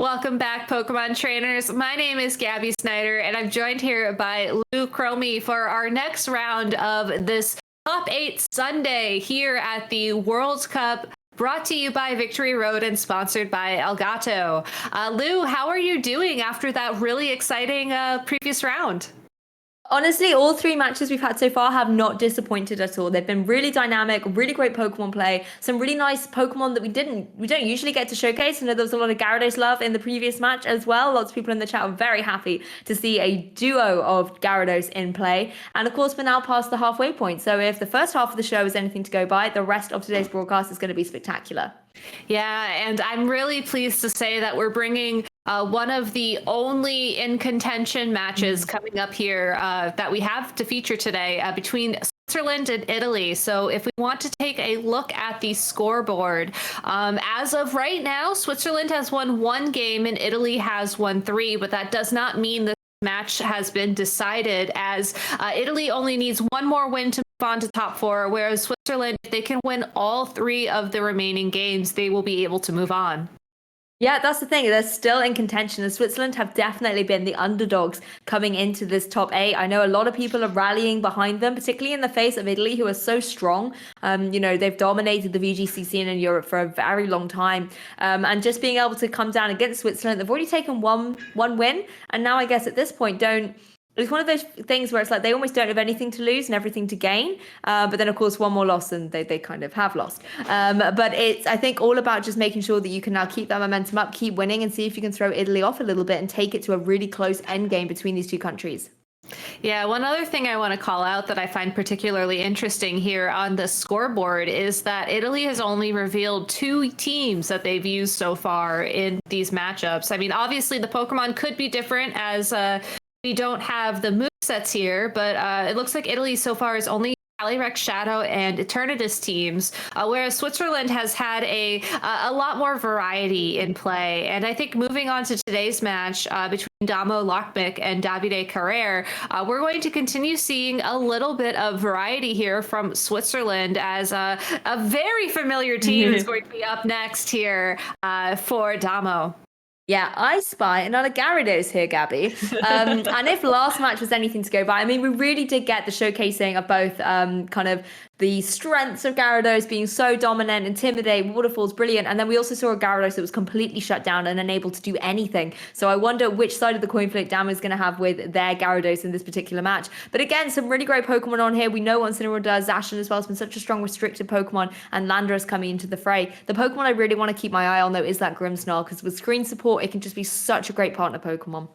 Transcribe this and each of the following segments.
Welcome back, Pokemon trainers. My name is Gabby Snyder, and I'm joined here by Lou Cromie for our next round of this Top 8 Sunday here at the World Cup, brought to you by Victory Road and sponsored by Elgato. Lou, how are you doing after that really exciting previous round? Honestly, all three matches we've had so far have not disappointed at all. They've been really dynamic, really great Pokemon play, some really nice Pokemon that we don't usually get to showcase. I know there was a lot of Gyarados love in the previous match as well. Lots of people in the chat are very happy to see a duo of Gyarados in play. And of course, we're now past the halfway point. So if the first half of the show is anything to go by, the rest of today's broadcast is going to be spectacular. Yeah, and I'm really pleased to say that we're bringing one of the only in contention matches coming up here that we have to feature today between Switzerland and Italy. So if we want to take a look at the scoreboard, as of right now, Switzerland has won 1 game and Italy has won 3, but that does not mean the match has been decided, as Italy only needs 1 more win to move on to top 4, whereas Switzerland, if they can win all 3 of the remaining games, they will be able to move on. Yeah, that's the thing. They're still in contention. And Switzerland have definitely been the underdogs coming into this top 8. I know a lot of people are rallying behind them, particularly in the face of Italy, who are so strong. They've dominated the VGC scene in Europe for a very long time. And just being able to come down against Switzerland, they've already taken one win. And now I guess at this point, it's one of those things where it's like they almost don't have anything to lose and everything to gain. But then, of course, one more loss and they kind of have lost. But it's, I think, all about just making sure that you can now keep that momentum up, keep winning, and see if you can throw Italy off a little bit and take it to a really close end game between these two countries. Yeah, one other thing I want to call out that I find particularly interesting here on the scoreboard is that Italy has only revealed 2 teams that they've used so far in these matchups. I mean, obviously, the Pokemon could be different as we don't have the movesets here, but it looks like Italy so far is only Calyrex, Shadow, and Eternatus teams, whereas Switzerland has had a lot more variety in play. And I think moving on to today's match between Damo, Lokmic, and Davide Carrere, we're going to continue seeing a little bit of variety here from Switzerland, as a very familiar team is going to be up next here for Damo. Yeah, I spy another Gyarados here, Gabby. And if last match was anything to go by, I mean, we really did get the showcasing of both kind of the strengths of Gyarados being so dominant, intimidate, waterfalls, brilliant. And then we also saw a Gyarados that was completely shut down and unable to do anything. So I wonder which side of the coin flip Damo is going to have with their Gyarados in this particular match. But again, some really great Pokemon on here. We know what Incineroar does. Zacian as well has been such a strong restricted Pokemon, and Landorus coming into the fray. The Pokemon I really want to keep my eye on, though, is that Grimmsnarl, because with screen support, it can just be such a great partner Pokemon.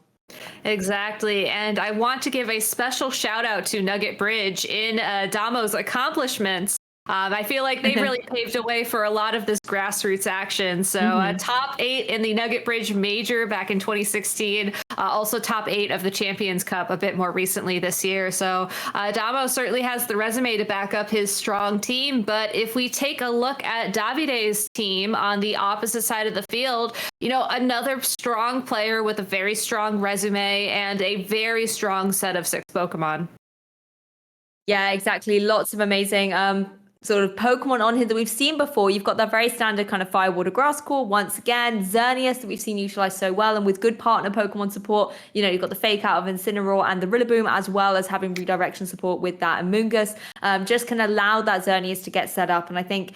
Exactly. And I want to give a special shout out to Nugget Bridge in Damo's accomplishments. I feel like they've really paved a way for a lot of this grassroots action. So top 8 in the Nugget Bridge Major back in 2016. Also top 8 of the Champions Cup a bit more recently this year. So Damo certainly has the resume to back up his strong team. But if we take a look at Davide's team on the opposite side of the field, another strong player with a very strong resume and a very strong set of 6 Pokemon. Yeah, exactly. Lots of amazing sort of Pokemon on here that we've seen before. You've got that very standard kind of Fire, Water, Grass core once again, Xerneas that we've seen utilized so well, and with good partner Pokemon support, you've got the fake out of Incineroar and the Rillaboom, as well as having redirection support with that Amoonguss, just can allow that Xerneas to get set up. And I think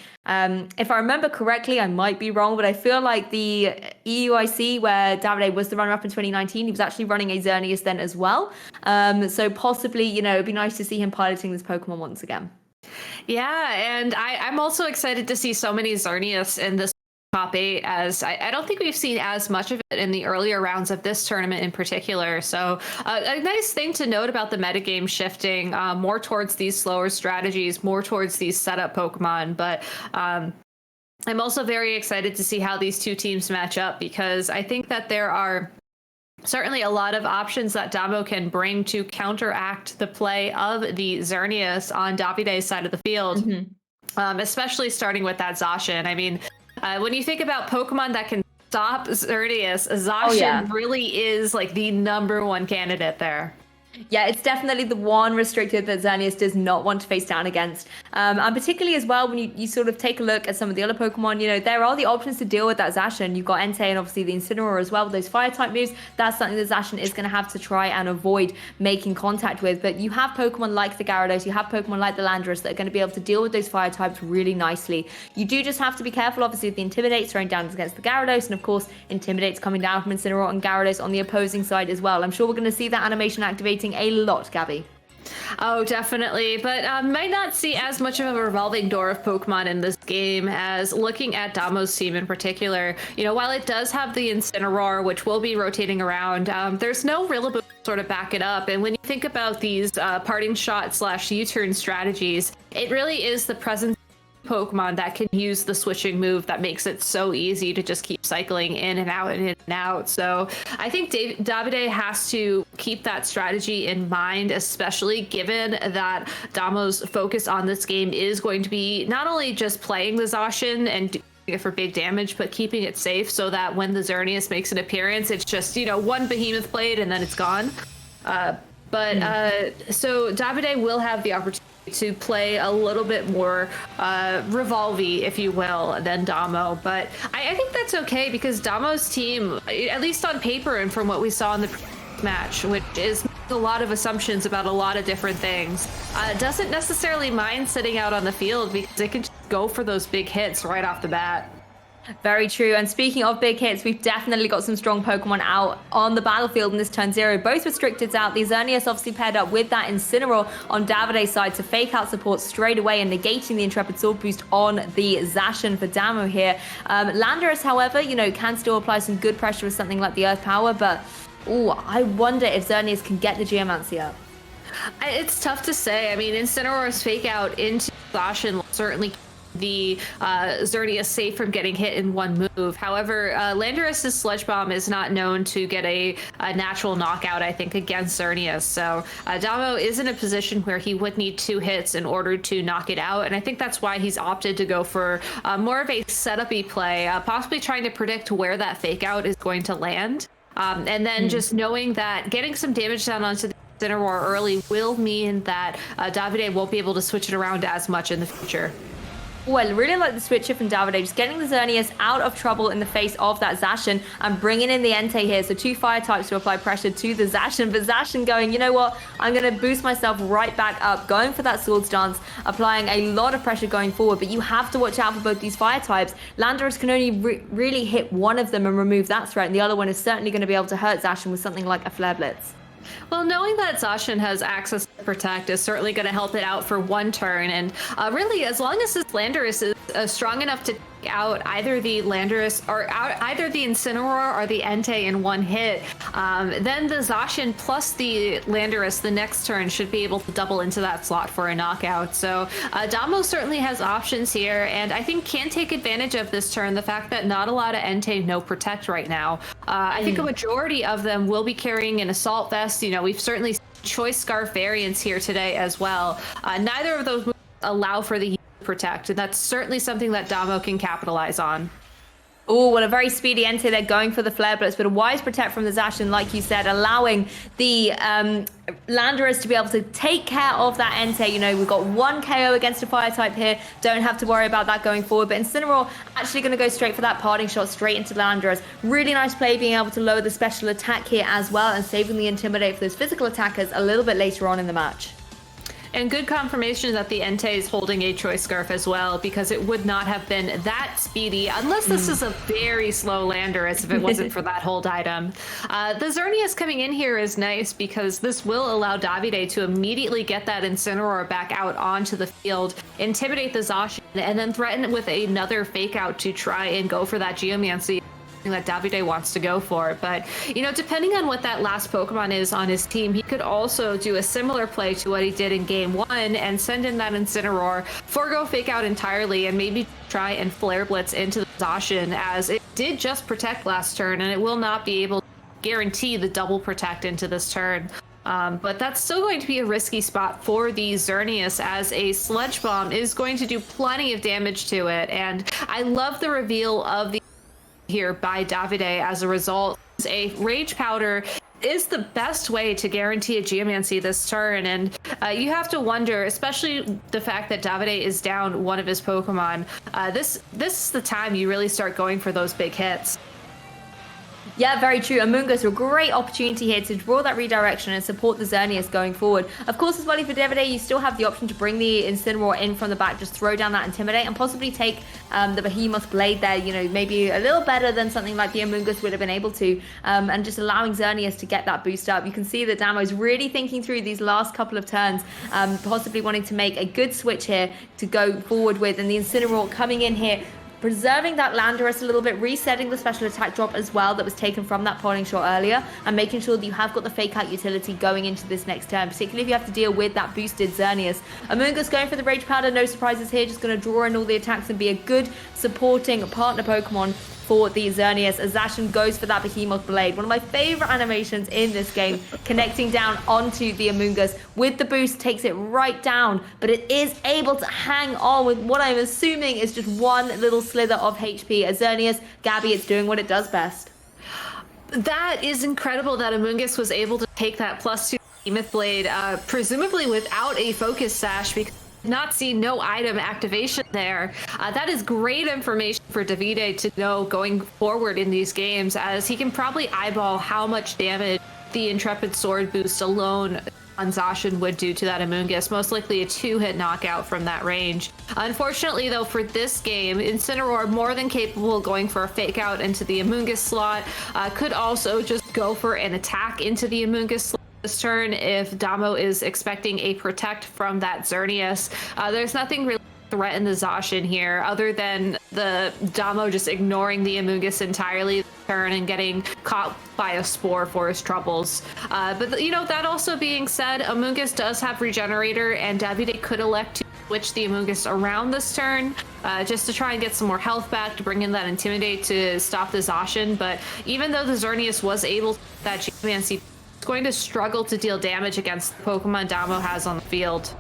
if I remember correctly, I might be wrong, but I feel like the EUIC where Davide was the runner-up in 2019, he was actually running a Xerneas then as well. So possibly, it'd be nice to see him piloting this Pokemon once again. Yeah, and I'm also excited to see so many Xerneas in this top 8, as I don't think we've seen as much of it in the earlier rounds of this tournament in particular. So a nice thing to note about the metagame shifting more towards these slower strategies, more towards these setup Pokemon. But I'm also very excited to see how these 2 teams match up, because I think that there are certainly a lot of options that Damo can bring to counteract the play of the Xerneas on Davide's side of the field, especially starting with that Zacian. I mean, when you think about Pokemon that can stop Xerneas, Zacian really is like the #1 candidate there. Yeah, it's definitely the one restricted that Xerneas does not want to face down against. And particularly as well, when you sort of take a look at some of the other Pokemon, there are the options to deal with that Zacian. You've got Entei and obviously the Incineroar as well with those fire-type moves. That's something that Zacian is going to have to try and avoid making contact with. But you have Pokemon like the Gyarados, you have Pokemon like the Landorus that are going to be able to deal with those fire-types really nicely. You do just have to be careful, obviously, with the Intimidate's throwing down against the Gyarados, and of course, Intimidate's coming down from Incineroar and Gyarados on the opposing side as well. I'm sure we're going to see that animation activating a lot, Gabby. Oh, definitely. But might not see as much of a revolving door of Pokemon in this game as looking at Damo's team in particular. While it does have the Incineroar, which will be rotating around, there's no real ability to sort of back it up. And when you think about these parting shot / U-turn strategies, it really is the presence Pokemon that can use the switching move that makes it so easy to just keep cycling in and out and in and out. So I think Davide has to keep that strategy in mind, especially given that Damo's focus on this game is going to be not only just playing the Zacian and doing it for big damage, but keeping it safe so that when the Xerneas makes an appearance, it's just, one behemoth blade and then it's gone. So Davide will have the opportunity to play a little bit more revolvy, if you will, than Damo. But I think that's okay because Damo's team, at least on paper and from what we saw in the match, which is a lot of assumptions about a lot of different things, doesn't necessarily mind sitting out on the field because they can just go for those big hits right off the bat. Very true. And speaking of big hits, we've definitely got some strong Pokemon out on the battlefield in this turn 0. Both restricteds out. The Xerneas obviously paired up with that Incineroar on Davide's side to fake out support straight away and negating the Intrepid Sword boost on the Zacian for Damo here. Landorus, however, can still apply some good pressure with something like the Earth Power, but I wonder if Xerneas can get the Geomancy up. It's tough to say. I mean, Incineroar's fake out into Zacian will certainly the Xerneas safe from getting hit in one move. However, Landorus's Sludge Bomb is not known to get a natural knockout, I think, against Xerneas. So Damo is in a position where he would need 2 hits in order to knock it out. And I think that's why he's opted to go for more of a setup-y play, possibly trying to predict where that fake out is going to land. And then just knowing that getting some damage down onto the Incineroar early will mean that Davide won't be able to switch it around as much in the future. Oh, I really like the switcher from Davide, just getting the Xerneas out of trouble in the face of that Zacian and bringing in the Entei here. So 2 fire types to apply pressure to the Zacian, but Zacian going, you know what, I'm going to boost myself right back up, going for that Swords Dance, applying a lot of pressure going forward. But you have to watch out for both these fire types. Landorus can only really hit one of them and remove that threat, and the other one is certainly going to be able to hurt Zacian with something like a Flare Blitz. Well, knowing that Zacian has access to Protect is certainly going to help it out for one turn. And really, as long as this Landorus is strong enough to take out either the Landorus or either the Incineroar or the Entei in one hit, then the Zacian plus the Landorus the next turn should be able to double into that slot for a knockout. So Damo certainly has options here, and I think can take advantage of this turn. The fact that not a lot of Entei know Protect right now. I think a majority of them will be carrying an Assault Vest. We've certainly seen Choice Scarf variants here today as well. Neither of those moves allow for the Protect, and that's certainly something that Damo can capitalize on. Oh, well, a very speedy Entei there going for the Flare Blitz, but a wise Protect from the Zacian, like you said, allowing the Landorus to be able to take care of that Entei. We've got 1 KO against a fire type here. Don't have to worry about that going forward. But Incineroar actually going to go straight for that parting shot straight into Landorus. Really nice play being able to lower the special attack here as well and saving the Intimidate for those physical attackers a little bit later on in the match. And good confirmation that the Entei is holding a Choice Scarf as well, because it would not have been that speedy unless this is a very slow Landorus if it wasn't for that hold item. The Xerneas coming in here is nice because this will allow Davide to immediately get that Incineroar back out onto the field, intimidate the Zacian, and then threaten with another fake out to try and go for that Geomancy that Davide wants to go for. But depending on what that last Pokemon is on his team, he could also do a similar play to what he did in game 1 and send in that Incineroar, forego fake out entirely, and maybe try and Flare Blitz into the Zacian, as it did just Protect last turn and it will not be able to guarantee the double Protect into this turn. But that's still going to be a risky spot for the Xerneas, as a Sludge Bomb is going to do plenty of damage to it. And I love the reveal of the here by Davide as a result. A Rage Powder is the best way to guarantee a Geomancy this turn. And you have to wonder, especially the fact that Davide is down one of his Pokemon, this is the time you really start going for those big hits. Yeah, very true. Amoonguss, a great opportunity here to draw that redirection and support the Xerneas going forward. Of course, as well for Davide, you still have the option to bring the Incineroar in from the back, just throw down that Intimidate and possibly take the Behemoth Blade there, you know, maybe a little better than something like the Amoonguss would have been able to, and just allowing Xerneas to get that boost up. You can see that Damo's really thinking through these last couple of turns, possibly wanting to make a good switch here to go forward with, and the Incineroar coming in here, preserving that Landorus a little bit, resetting the special attack drop as well that was taken from that polling shot earlier, and making sure that you have got the fake out utility going into this next turn, particularly if you have to deal with that boosted Xerneas. Amoonguss going for the Rage Powder, no surprises here, just going to draw in all the attacks and be a good supporting partner Pokemon for the Xerneas as Zacian goes for that Behemoth Blade. One of my favorite animations in this game, connecting down onto the Amoonguss with the boost, takes it right down, but it is able to hang on with what I'm assuming is just one little slither of HP. As Xerneas, Gabby, it's doing what it does best. That is incredible that Amoonguss was able to take that +2 Behemoth Blade, presumably without a focus sash, because not see no item activation there. That is great information for Davide to know going forward in these games, as he can probably eyeball how much damage the Intrepid Sword boost alone on Zacian would do to that Amoonguss. Most likely a 2-hit knockout from that range. Unfortunately, though, for this game, Incineroar more than capable of going for a fake out into the Amoonguss slot. Could also just go for an attack into the Amoonguss slot this turn if Damo is expecting a protect from that Xerneas. There's nothing really threaten the Zacian here other than the Damo just ignoring the Amoonguss entirely this turn and getting caught by a spore for his troubles. But you know, that also being said, Amoonguss does have Regenerator, and Davide could elect to switch the Amoonguss around this turn just to try and get some more health back, to bring in that Intimidate to stop the Zacian. But even though the Xerneas was able to get that Geomancy, it's going to struggle to deal damage against the Pokemon Damo has on the field.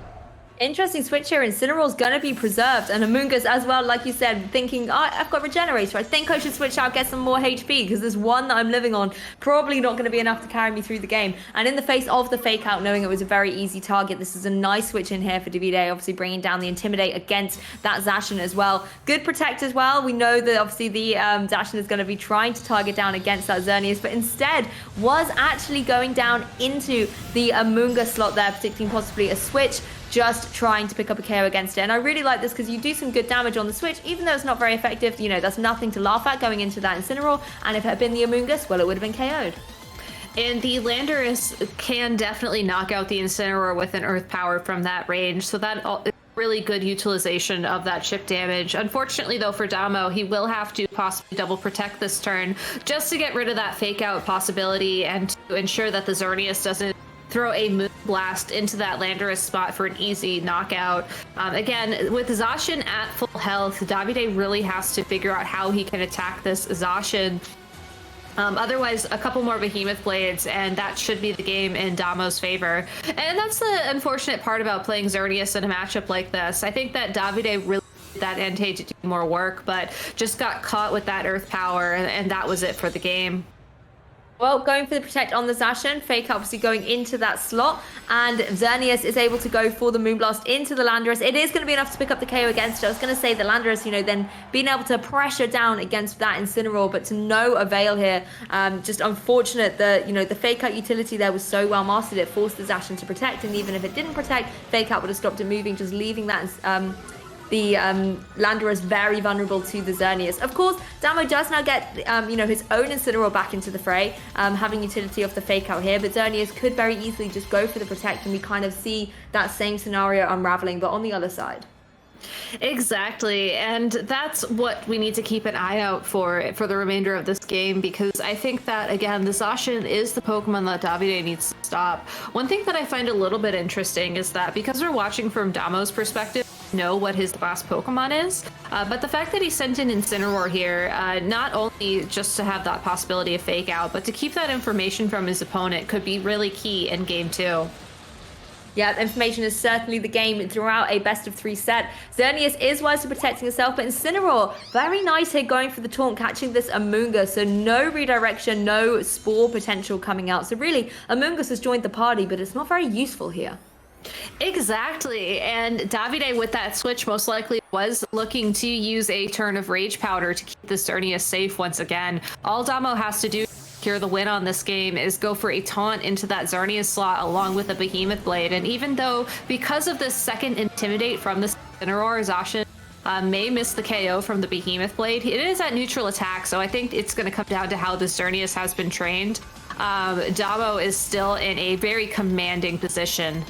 Interesting switch here. Incineroar's going to be preserved, and Amoonguss as well, like you said, thinking, oh, I've got Regenerator, I think I should switch out, get some more HP, because there's one that I'm living on, probably not going to be enough to carry me through the game. And in the face of the fake out, knowing it was a very easy target, this is a nice switch in here for Davide, obviously bringing down the Intimidate against that Zacian as well. Good protect as well. We know that obviously the Zacian is going to be trying to target down against that Xerneas, but instead was actually going down into the Amoonguss slot there, particularly possibly a switch, just trying to pick up a KO against it. And I really like this because you do some good damage on the switch, even though it's not very effective. You know, that's nothing to laugh at going into that Incineroar, and if it had been the Amoonguss, well, it would have been KO'd. And the Landorus can definitely knock out the Incineroar with an Earth Power from that range, so that is really good utilization of that chip damage. Unfortunately, though, for Damo, he will have to possibly double protect this turn just to get rid of that fake out possibility and to ensure that the Xerneas doesn't throw a Moon Blast into that Landorus spot for an easy knockout. Again, with Zacian at full health, Davide really has to figure out how he can attack this Zacian. Otherwise, a couple more Behemoth Blades, and that should be the game in Damo's favor. And that's the unfortunate part about playing Xerneas in a matchup like this. I think that Davide really did that Entei to do more work, but just got caught with that Earth Power, and that was it for the game. Well, going for the protect on the Zacian, fake obviously going into that slot, and Xerneas is able to go for the Moonblast into the Landorus. It is going to be enough to pick up the KO against it. I was going to say the Landorus, you know, then being able to pressure down against that Incineroar, but to no avail here. Just unfortunate that, you know, the fake out utility there was so well mastered, it forced the Zacian to protect, and even if it didn't protect, fake out would have stopped it moving, just leaving that the Landorus very vulnerable to the Xerneas. Of course, Damo does now get, you know, his own Incineroar back into the fray, having utility of the fake out here, but Xerneas could very easily just go for the protect, and we kind of see that same scenario unraveling, but on the other side. Exactly, and that's what we need to keep an eye out for the remainder of this game, because I think that, again, the Zacian is the Pokemon that Davide needs to stop. One thing that I find a little bit interesting is that because we're watching from Damo's perspective, know what his last Pokemon is, but the fact that he sent in Incineroar here, not only just to have that possibility of fake out, but to keep that information from his opponent could be really key in game 2. Yeah, information is certainly the game throughout a best of 3 set. Xerneas is wise to protecting herself, but Incineroar, very nice here going for the taunt, catching this Amoonguss. So no redirection, no spore potential coming out. So really, Amoonguss has joined the party, but it's not very useful here. Exactly. And Davide, with that switch, most likely was looking to use a turn of Rage Powder to keep the Xerneas safe once again. All Damo has to do secure the win on this game is go for a taunt into that Xerneas slot along with a Behemoth Blade. And even though, because of this second Intimidate from the Incineroar, Zacian may miss the KO from the Behemoth Blade. It is at neutral attack, so I think it's going to come down to how the Xerneas has been trained. Damo is still in a very commanding position.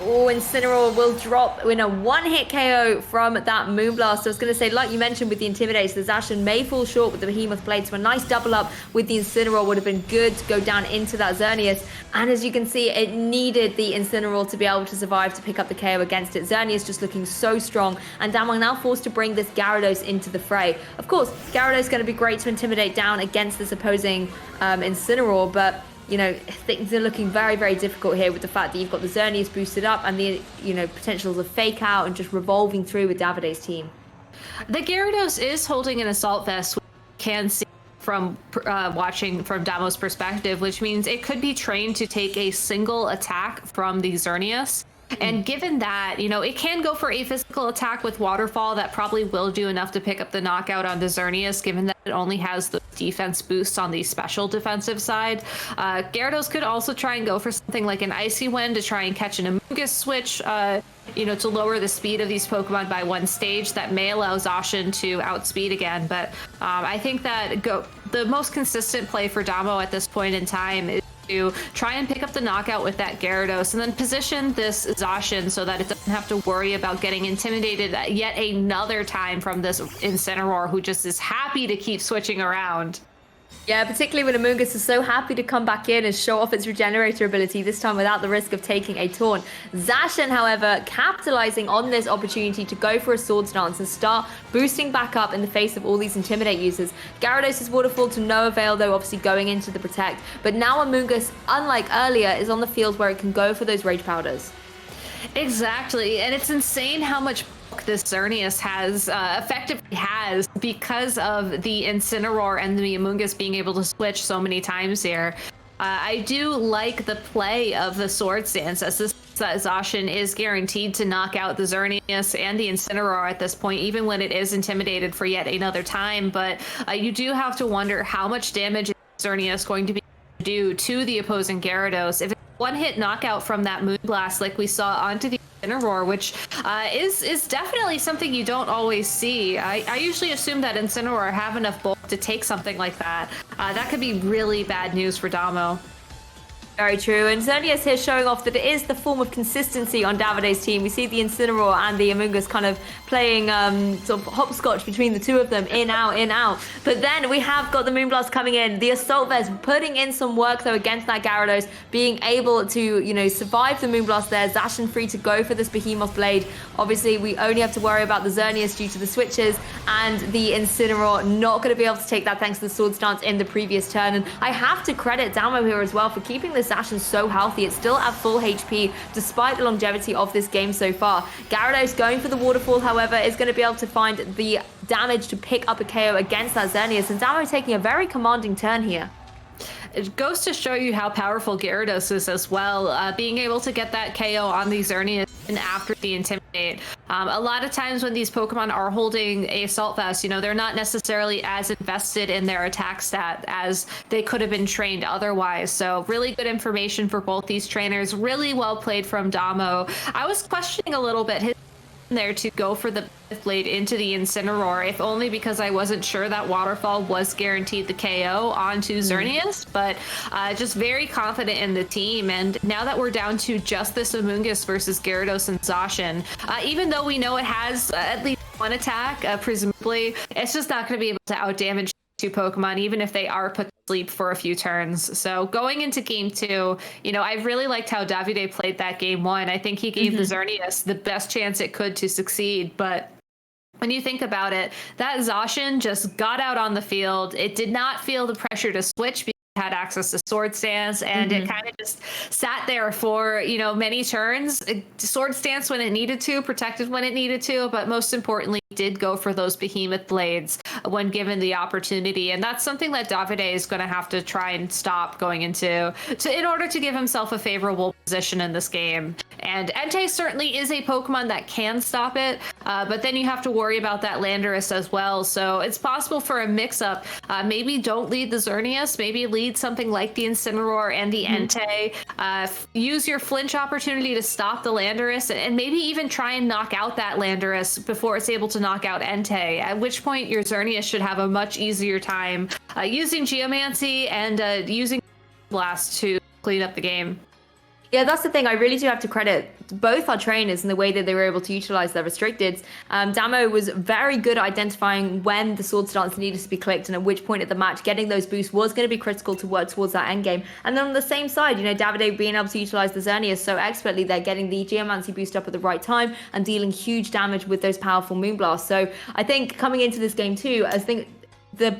Oh, Incineroar will drop in a one-hit KO from that Moonblast. I was going to say, like you mentioned with the Intimidator, the Zacian may fall short with the Behemoth Blade, so a nice double up with the Incineroar would have been good to go down into that Xerneas. And as you can see, it needed the Incineroar to be able to survive to pick up the KO against it. Xerneas just looking so strong, and Damo now forced to bring this Gyarados into the fray. Of course, Gyarados is going to be great to intimidate down against this opposing Incineroar, but you know, things are looking very, very difficult here with the fact that you've got the Xerneas boosted up and the, you know, potentials of fake out and just revolving through with Davide's team. The Gyarados is holding an Assault Vest, which you can see from watching from Damo's perspective, which means it could be trained to take a single attack from the Xerneas. And given that, you know, it can go for a physical attack with Waterfall that probably will do enough to pick up the knockout on the Xerneas, given that it only has the defense boosts on the special defensive side. Gyarados could also try and go for something like an Icy Wind to try and catch an Amoonguss switch, you know, to lower the speed of these Pokemon by one stage. That may allow Zacian to outspeed again. But I think that the most consistent play for Damo at this point in time is to try and pick up the knockout with that Gyarados and then position this Zacian so that it doesn't have to worry about getting intimidated yet another time from this Incineroar, who just is happy to keep switching around. Yeah, particularly when Amoonguss is so happy to come back in and show off its Regenerator ability, this time without the risk of taking a taunt. Zacian, however, capitalizing on this opportunity to go for a Swords Dance and start boosting back up in the face of all these Intimidate users. Gyarados' Waterfall to no avail, though, obviously going into the Protect. But now Amoonguss, unlike earlier, is on the field where it can go for those Rage Powders. Exactly, and it's insane how much this Xerneas has effectively has because of the Incineroar and the Amoonguss being able to switch so many times here. I do like the play of the Swords Dance, as this Zacian is guaranteed to knock out the Xerneas and the Incineroar at this point, even when it is intimidated for yet another time. But you do have to wonder how much damage is Xerneas going to be able to do to the opposing Gyarados. If it's one-hit knockout from that Moonblast like we saw onto the Incineroar, which is definitely something you don't always see. I usually assume that Incineroar have enough bulk to take something like that. That could be really bad news for Damo. Very true, and Xerneas here showing off that it is the form of consistency on Davide's team. We see the Incineroar and the Amoonguss kind of playing sort of hopscotch between the two of them, in, out, in, out. But then we have got the Moonblast coming in, the Assault Vest putting in some work though against that Gyarados, being able to, you know, survive the Moonblast there. Zacian free to go for this Behemoth Blade. Obviously, we only have to worry about the Xerneas due to the switches, and the Incineroar not going to be able to take that thanks to the Swords Dance in the previous turn. And I have to credit Damo here as well for keeping this Zacian so healthy. It's still at full HP despite the longevity of this game so far. Gyarados going for the Waterfall, however, is going to be able to find the damage to pick up a KO against that Xerneas, and Damo taking a very commanding turn here. It goes to show you how powerful Gyarados is as well, being able to get that KO on the Xerneas and after the Intimidate. A lot of times when these Pokemon are holding a Assault Vest, you know, they're not necessarily as invested in their attack stat as they could have been trained otherwise. So really good information for both these trainers. Really well played from Damo. I was questioning a little bit his there to go for the Blade into the Incineroar, if only because I wasn't sure that Waterfall was guaranteed the KO onto Xerneas, but just very confident in the team. And now that we're down to just this Amoonguss versus Gyarados and Zacian, even though we know it has at least one attack, presumably, it's just not going to be able to outdamage two Pokemon, even if they are put to sleep for a few turns. So going into game two, you know, I really liked how Davide played that game one. I think he gave the Xerneas the best chance it could to succeed, but when you think about it, that Zacian just got out on the field. It did not feel the pressure to switch had access to Sword Stance, and it kind of just sat there for, many turns. Sword Stance when it needed to, protected when it needed to, but most importantly, did go for those behemoth blades when given the opportunity. And that's something that Davide is going to have to try and stop going into in order to give himself a favorable position in this game. And Entei certainly is a Pokemon that can stop it, but then you have to worry about that Landorus as well. So it's possible for a mix-up. Maybe don't lead the Xerneas, maybe lead something like the Incineroar and the Entei. Use your flinch opportunity to stop the Landorus, and maybe even try and knock out that Landorus before it's able to knock out Entei, at which point your Xerneas should have a much easier time using Geomancy and using Blast to clean up the game. Yeah, that's the thing. I really do have to credit both our trainers in the way that they were able to utilize their restricteds. Damo was very good at identifying when the Sword Stance needed to be clicked and at which point at the match getting those boosts was going to be critical to work towards that end game. And then on the same side, Davide being able to utilize the Xerneas so expertly, they're getting the Geomancy boost up at the right time and dealing huge damage with those powerful Moonblasts. So I think coming into this game too, I think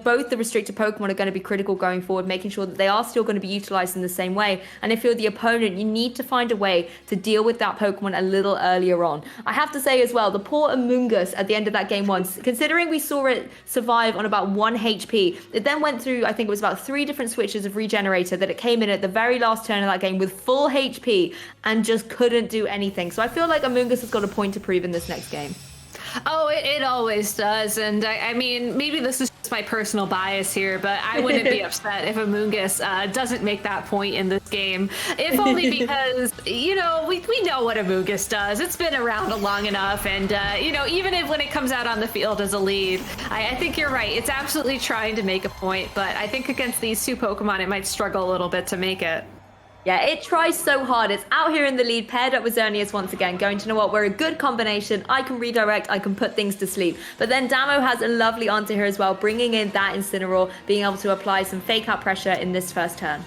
both the restricted Pokemon are going to be critical going forward, making sure that they are still going to be utilized in the same way. And if you're the opponent, you need to find a way to deal with that Pokemon a little earlier on. I have to say as well, the poor Amoonguss at the end of that game once, considering we saw it survive on about 1 HP, it then went through, I think it was about 3 different switches of Regenerator, that it came in at the very last turn of that game with full HP and just couldn't do anything. So I feel like Amoonguss has got a point to prove in this next game. Oh, it always does. And I mean, maybe this is just my personal bias here, but I wouldn't be upset if Amoonguss doesn't make that point in this game. If only because, we know what Amoonguss does. It's been around long enough. And, even when it comes out on the field as a lead, I think you're right. It's absolutely trying to make a point. But I think against these two Pokemon, it might struggle a little bit to make it. Yeah, it tries so hard. It's out here in the lead, paired up with Xerneas once again, going to know what, we're a good combination. I can redirect, I can put things to sleep. But then Damo has a lovely answer here as well, bringing in that Incineroar, being able to apply some fake out pressure in this first turn.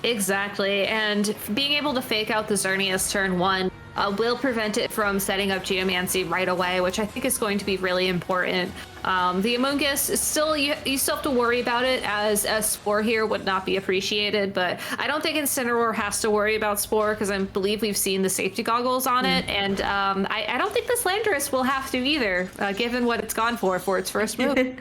Exactly, and being able to fake out the Xerneas turn 1 will prevent it from setting up Geomancy right away, which I think is going to be really important. The Amoonguss is still, you still have to worry about it, as Spore here would not be appreciated, but I don't think Incineroar has to worry about Spore because I believe we've seen the safety goggles on it, and I don't think this Landorus will have to either, given what it's gone for its first move.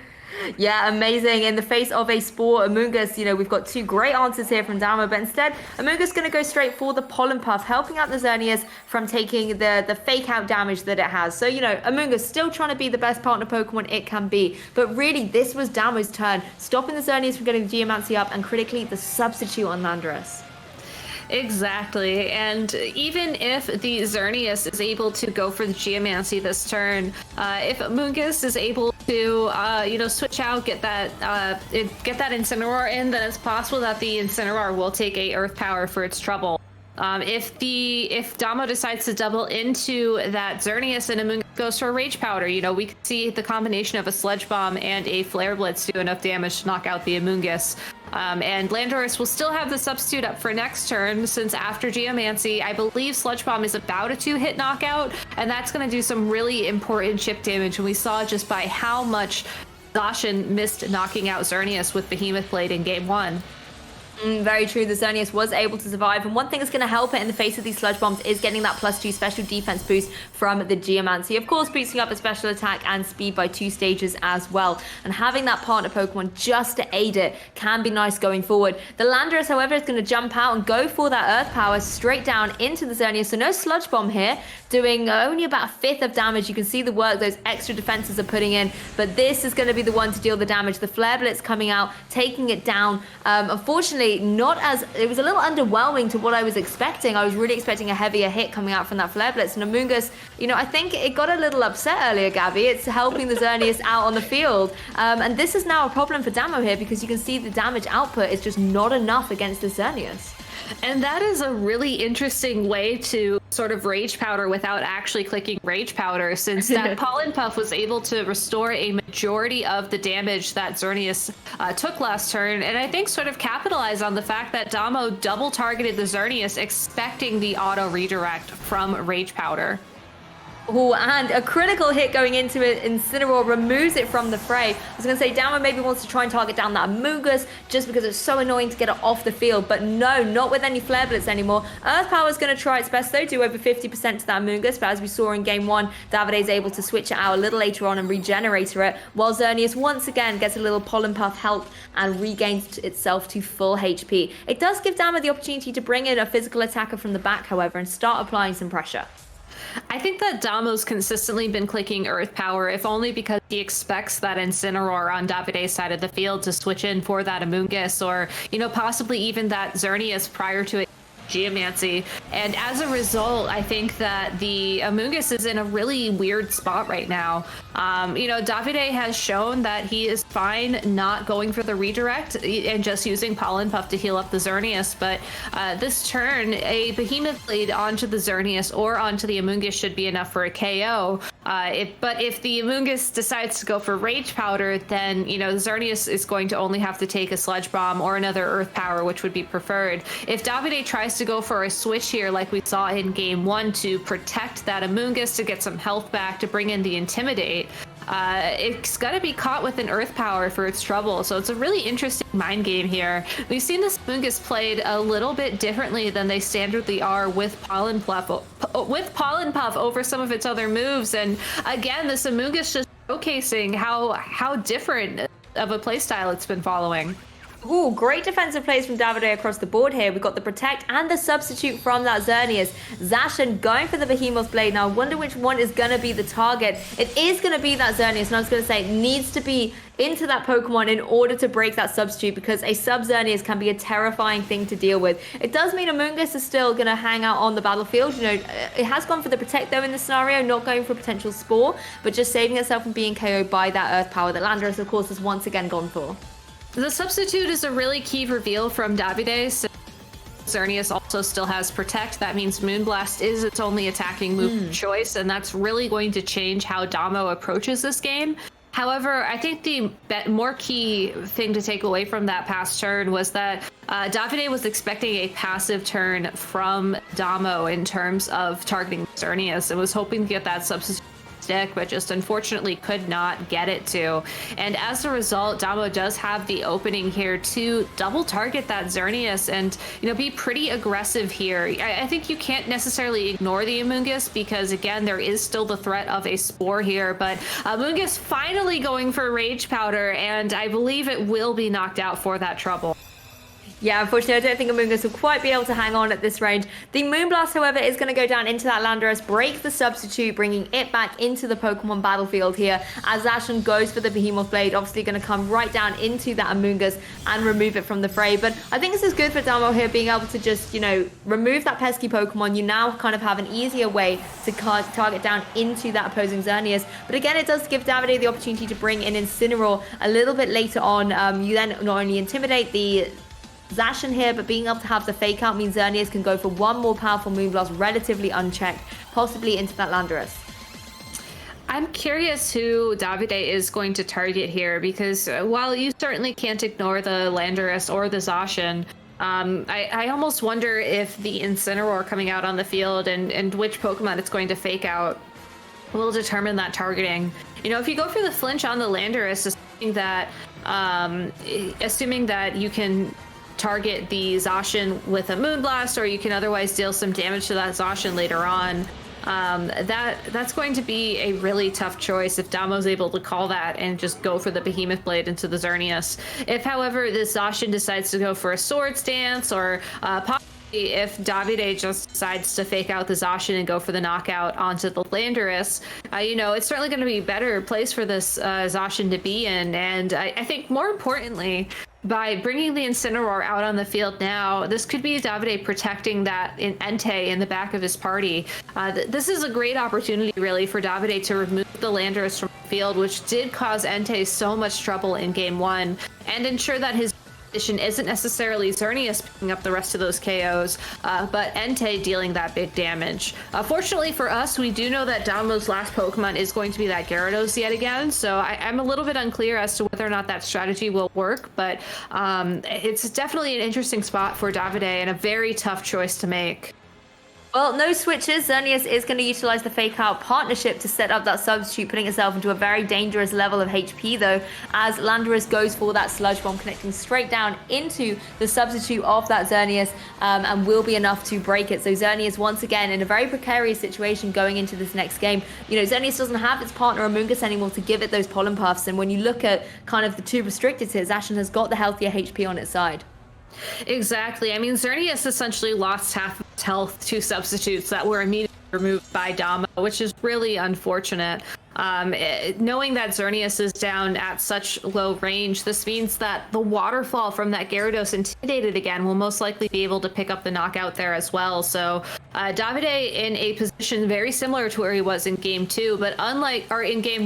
Yeah, amazing. In the face of a Spore, Amoonguss, we've got 2 great answers here from Damo, but instead, Amoonguss going to go straight for the Pollen Puff, helping out the Xerneas from taking the fake out damage that it has. So, Amoonguss still trying to be the best partner Pokemon it can be, but really, this was Damo's turn, stopping the Xerneas from getting the Geomancy up, and critically, the substitute on Landorus. Exactly, and even if the Xerneas is able to go for the Geomancy this turn, if Amoonguss is able to, switch out, get that Incineroar in, then it's possible that the Incineroar will take a Earth Power for its trouble. If Damo decides to double into that Xerneas and Amoonguss goes for a Rage Powder, we could see the combination of a Sludge Bomb and a Flare Blitz do enough damage to knock out the Amoonguss. And Landorus will still have the substitute up for next turn, since after Geomancy, I believe Sludge Bomb is about a 2-hit knockout, and that's going to do some really important chip damage, and we saw just by how much Zacian missed knocking out Xerneas with Behemoth Blade in Game 1. Very true. The Xerneas was able to survive, and one thing that's going to help it in the face of these Sludge Bombs is getting that +2 special defense boost from the Geomancy. Of course, boosting up its special attack and speed by 2 stages as well. And having that partner Pokemon just to aid it can be nice going forward. The Landorus, however, is going to jump out and go for that Earth Power straight down into the Xerneas. So no Sludge Bomb here, doing only about 1/5 of damage. You can see the work those extra defenses are putting in, but this is going to be the one to deal the damage. The Flare Blitz coming out, taking it down. Unfortunately, it was a little underwhelming to what I was expecting. I was really expecting a heavier hit coming out from that Flare Blitz. And Amoonguss, I think it got a little upset earlier, Gabby. It's helping the Xerneas out on the field. And this is now a problem for Damo here, because you can see the damage output is just not enough against the Xerneas. And that is a really interesting way to sort of Rage Powder without actually clicking Rage Powder, since that Pollen Puff was able to restore a majority of the damage that Xerneas took last turn, and I think sort of capitalize on the fact that Damo double targeted the Xerneas, expecting the auto redirect from Rage Powder. Oh, and a critical hit going into it. Incineroar removes it from the fray. I was going to say Damo maybe wants to try and target down that Amoonguss just because it's so annoying to get it off the field. But no, not with any Flare Blitz anymore. Earth Power is going to try its best though, do over 50% to that Amoonguss. But as we saw in game one, Davide is able to switch it out a little later on and regenerate it. While Xerneas once again gets a little Pollen Puff help and regains itself to full HP. It does give Damo the opportunity to bring in a physical attacker from the back, however, and start applying some pressure. I think that Damo's consistently been clicking Earth Power, if only because he expects that Incineroar on Davide's side of the field to switch in for that Amoonguss, or, you know, possibly even that Xerneas prior to it. Geomancy. And as a result, I think that the Amoonguss is in a really weird spot right now. You know, Davide has shown that he is fine not going for the redirect and just using Pollen Puff to heal up the Xerneas, but this turn, a Behemoth Blade onto the Xerneas or onto the Amoonguss should be enough for a KO. But if the Amoonguss decides to go for Rage Powder, then, you know, Xerneas is going to only have to take a Sludge Bomb or another Earth Power, which would be preferred. If Davide tries to go for a switch here like we saw in game one to protect that Amoonguss, to get some health back, to bring in the Intimidate, it's gonna be caught with an Earth Power for its trouble. So it's a really interesting mind game here. We've seen this Amoonguss played a little bit differently than they standardly are with Pollen Puff over some of its other moves. And again, this Amoonguss just showcasing how different of a playstyle it's been following. Ooh, great defensive plays from Davide across the board here. We've got the Protect and the Substitute from that Xerneas. Zacian going for the Behemoth Blade. Now, I wonder which one is going to be the target. It is going to be that Xerneas, and I was going to say it needs to be into that Pokemon in order to break that Substitute, because a Sub-Xerneas can be a terrifying thing to deal with. It does mean Amoonguss is still going to hang out on the battlefield. You know, it has gone for the Protect though in this scenario, not going for potential Spore, but just saving itself from being KO'd by that Earth Power that Landorus, of course, has once again gone for. The Substitute is a really key reveal from Davide. So Xerneas also still has Protect. That means Moonblast is its only attacking move of choice, and that's really going to change how Damo approaches this game. However, I think the more key thing to take away from that past turn was that Davide was expecting a passive turn from Damo in terms of targeting Xerneas, and was hoping to get that Substitute stick, but just unfortunately could not get it to. And as a result, Damo does have the opening here to double target that Xerneas and, you know, be pretty aggressive here. I think you can't necessarily ignore the Amoonguss because, again, there is still the threat of a Spore here, but Amoonguss finally going for Rage Powder, and I believe it will be knocked out for that trouble. Yeah, unfortunately, I don't think Amoonguss will quite be able to hang on at this range. The Moonblast, however, is going to go down into that Landorus, break the Substitute, bringing it back into the Pokemon battlefield here. As Zacian goes for the Behemoth Blade, obviously going to come right down into that Amoonguss and remove it from the fray. But I think this is good for Damo here, being able to just, you know, remove that pesky Pokemon. You now kind of have an easier way to target down into that opposing Xerneas. But again, it does give Davide the opportunity to bring in Incineroar a little bit later on. You then not only intimidate the Zacian here, but being able to have the fake out means Xerneas can go for one more powerful Moonblast relatively unchecked, possibly into that Landorus. I'm curious who Davide is going to target here, because while you certainly can't ignore the Landorus or the Zacian, I almost wonder if the Incineroar coming out on the field and which Pokemon it's going to fake out will determine that targeting. You know, if you go for the flinch on the Landorus, assuming that you can target the Zacian with a Moonblast, or you can otherwise deal some damage to that Zacian later on, that's going to be a really tough choice if Damo's able to call that and just go for the Behemoth Blade into the Xerneas. If, however, this Zacian decides to go for a Swords Dance, or if Davide just decides to fake out the Zacian and go for the knockout onto the Landorus, you know, it's certainly going to be a better place for this Zacian to be in. And I think more importantly, by bringing the Incineroar out on the field now, this could be Davide protecting that in Entei in the back of his party. This is a great opportunity, really, for Davide to remove the Landorus from the field, which did cause Entei so much trouble in Game 1, and ensure that his isn't necessarily Xerneas picking up the rest of those KOs, but Entei dealing that big damage. Fortunately for us, we do know that Damo's last Pokemon is going to be that Gyarados yet again, so I'm a little bit unclear as to whether or not that strategy will work, but it's definitely an interesting spot for Davide and a very tough choice to make. Well, no switches. Xerneas is going to utilize the fake out partnership to set up that substitute, putting itself into a very dangerous level of HP though, as Landorus goes for that sludge bomb, connecting straight down into the substitute of that Xerneas, and will be enough to break it. So Xerneas once again in a very precarious situation going into this next game. You know, Xerneas doesn't have its partner Amoonguss anymore to give it those pollen puffs, and when you look at kind of the two restricted here, Zacian has got the healthier HP on its side. Exactly. I mean, Xerneas essentially lost half of its health to substitutes that were immediately removed by Damo, which is really unfortunate. Knowing that Xerneas is down at such low range, this means that the waterfall from that Gyarados intimidated again will most likely be able to pick up the knockout there as well. So Davide in a position very similar to where he was in game 2, but unlike in game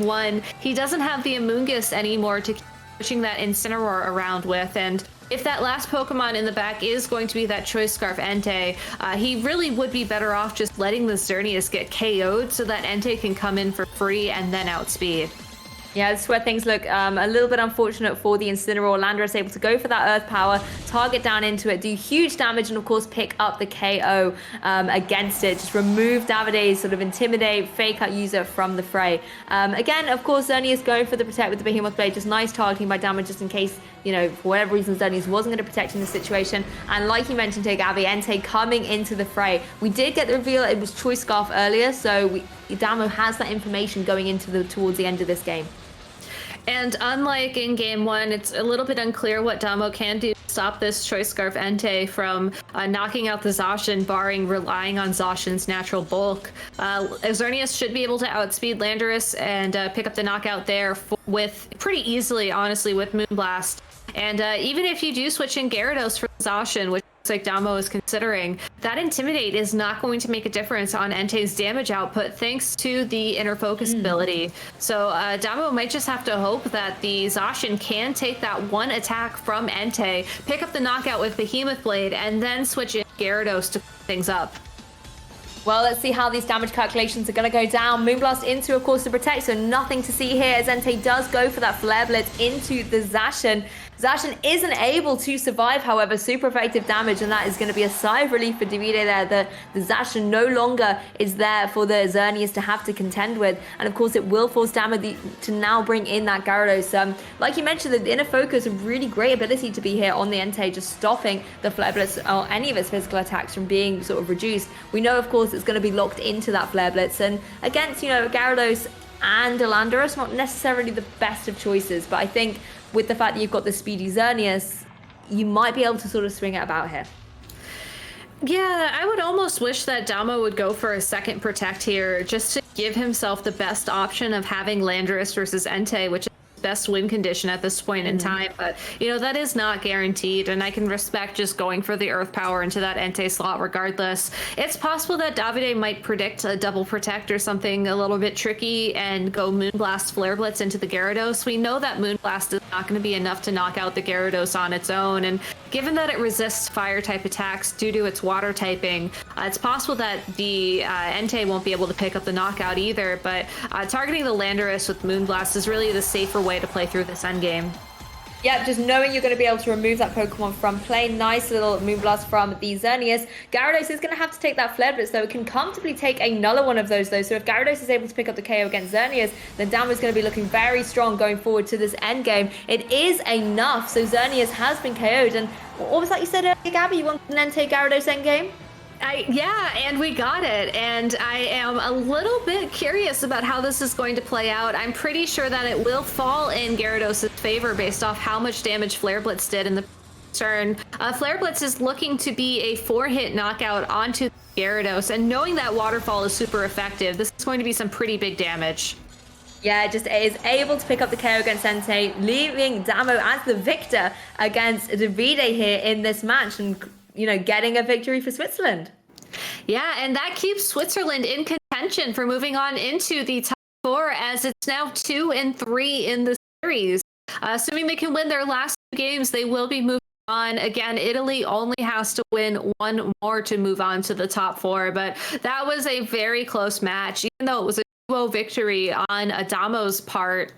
1, he doesn't have the Amoonguss anymore to keep pushing that Incineroar around with. And if that last Pokemon in the back is going to be that Choice Scarf Entei, he really would be better off just letting the Xerneas get KO'd so that Entei can come in for free and then outspeed. Yeah, this is where things look a little bit unfortunate for the Incineroar. Landorus able to go for that Earth Power, target down into it, do huge damage, and of course pick up the KO against it. Just remove Davide's sort of intimidate, fake out user from the fray. Again, of course, Xerneas going for the protect with the Behemoth Blade. Just nice targeting by Damo just in case, you know, for whatever reason Xerneas wasn't going to protect in this situation. And like you mentioned, Gabi, Entei coming into the fray. We did get the reveal it was Choice Scarf earlier, so Damo has that information going into towards the end of this game. And unlike in game 1, it's a little bit unclear what Damo can do to stop this Choice Scarf Entei from knocking out the Zacian, barring relying on Zacian's natural bulk. Xerneas should be able to outspeed Landorus and pick up the knockout there with pretty easily, honestly, with Moonblast. And even if you do switch in Gyarados for Zacian, which looks like Damo is considering, that Intimidate is not going to make a difference on Entei's damage output thanks to the Inner Focus ability. So Damo might just have to hope that the Zacian can take that one attack from Entei, pick up the knockout with Behemoth Blade, and then switch in Gyarados to things up. Well, let's see how these damage calculations are going to go down. Moonblast into, of course, to protect, so nothing to see here as Entei does go for that Flare Blitz into the Zacian. Zacian isn't able to survive, however, super effective damage, and that is going to be a sigh of relief for Davide there. The Zacian no longer is there for the Xerneas to have to contend with, and of course it will force Damo to now bring in that Gyarados. Like you mentioned, the Inner Focus, a really great ability to be here on the Entei, just stopping the Flare Blitz or any of its physical attacks from being sort of reduced. We know, of course, it's going to be locked into that Flare Blitz, and against, you know, Gyarados and Landorus, not necessarily the best of choices, but I think with the fact that you've got the speedy Xerneas, you might be able to sort of swing it about here. Yeah, I would almost wish that Damo would go for a second protect here, just to give himself the best option of having Landorus versus Entei, which is best win condition at this point in time. But, you know, that is not guaranteed, and I can respect just going for the Earth Power into that Entei slot regardless. It's possible that Davide might predict a double protect or something a little bit tricky and go Moonblast Flare Blitz into the Gyarados. We know that Moonblast is not going to be enough to knock out the Gyarados on its own, and given that it resists fire type attacks due to its water typing, it's possible that the Entei won't be able to pick up the knockout either, but targeting the Landorus with Moonblast is really the safer way to play through this endgame. Yeah, just knowing you're going to be able to remove that Pokemon from play. Nice little Moonblast from the Xerneas. Gyarados is going to have to take that Flare Blitz, though. It can comfortably take another one of those, though. So if Gyarados is able to pick up the KO against Xerneas, then Damo is going to be looking very strong going forward to this endgame. It is enough, so Xerneas has been KO'd. And what was that you said earlier, Gabby? You want an Entei Gyarados endgame? Yeah, and we got it. And I am a little bit curious about how this is going to play out. I'm pretty sure that it will fall in Gyarados' favor based off how much damage Flare Blitz did in the turn. Flare Blitz is looking to be a 4-hit knockout onto Gyarados, and knowing that Waterfall is super effective, this is going to be some pretty big damage. Yeah, just is able to pick up the KO against Entei, leaving Damo as the victor against Davide here in this match, and, you know, getting a victory for Switzerland. Yeah, and that keeps Switzerland in contention for moving on into the top 4, as it's now 2-3 in the series. Assuming they can win their last 2 games, they will be moving on. Again, Italy only has to win 1 more to move on to the top 4, but that was a very close match. Even though it was a 2-0 victory on Damo's part,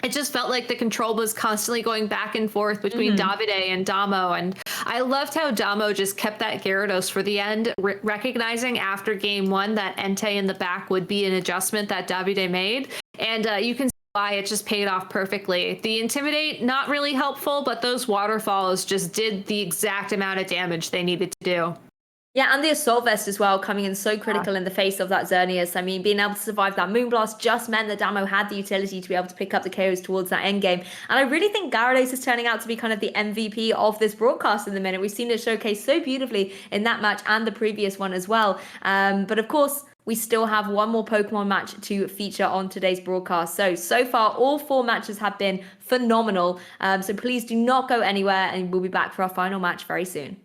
it just felt like the control was constantly going back and forth between Davide and Damo. And I loved how Damo just kept that Gyarados for the end, recognizing after game 1 that Entei in the back would be an adjustment that Davide made. And you can see why it just paid off perfectly. The Intimidate, not really helpful, but those waterfalls just did the exact amount of damage they needed to do. Yeah, and the Assault Vest as well, coming in so critical in the face of that Xerneas. I mean, being able to survive that Moonblast just meant that Damo had the utility to be able to pick up the KOs towards that endgame. And I really think Gyarados is turning out to be kind of the MVP of this broadcast in the minute. We've seen it showcased so beautifully in that match and the previous one as well. But of course, we still have one more Pokemon match to feature on today's broadcast. So far, all 4 matches have been phenomenal. So please do not go anywhere, and we'll be back for our final match very soon.